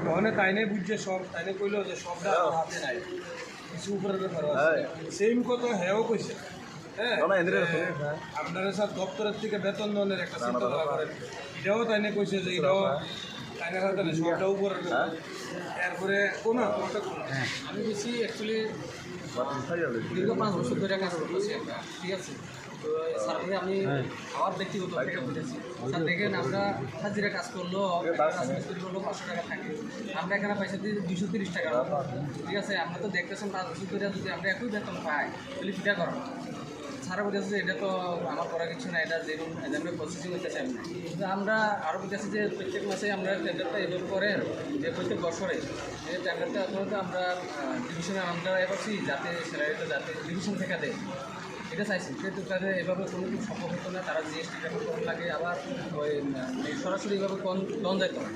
ওখানে তাইনে বুঝছে সব তাইনে কইলো যে সবটা আমার হাতে নাই কিছু উপরের ব্যাপার সেম কথা হেও কইছে। হ্যাঁ আপনারা স্যার দপ্তরের থেকে বেতন দনের একটা চিন্তাধারা করেন, এটাও তাইনে কইছে যে এটাও তাইনের হাতে নেই সবটা উপরের ব্যাপার। এরপরে কোনো আমি বেশি অ্যাকচুয়ালি দীর্ঘ 5 বছর ধরে কাজ করতেছি একটা, ঠিক আছে। তো স্যারকে আমি আমার ব্যক্তিগত অভিজ্ঞতা বুঝেছি। স্যার দেখেন আমরা হাজিরা কাজ করলেও মিস্ত্রি করলেও 500 টাকা থাকে, আমরা এখানে পয়সা দিয়ে 230 টাকা, ঠিক আছে। আমরা তো দেখতেছেন 5 বছর ধরে যদি আমরা একই বেতন পাই তাহলে কীটা করা। সারা বলতেছে যে এটা তো আমার করা কিছু না, এটা যেরকম আমরা প্রসেসিং হতে চাই না। কিন্তু আমরা আরও বলতেছি যে প্রত্যেক মাসে আমরা টেন্ডারটা এভাবে করেন যে প্রত্যেক বছরে এই টেন্ডারটা আপনারা আমরা ডিভিশনে আমরা এ করছি যাতে স্যালারিটা যাতে ডিভিশন থেকে দেয়, এটা চাইছি। কিন্তু তাদের এভাবে কোনো কিছু সম্ভব হতো না, তারা জিএসটি পেমেন্ট কম লাগে, আবার ওই সরাসরি এভাবে কম যাইতো না।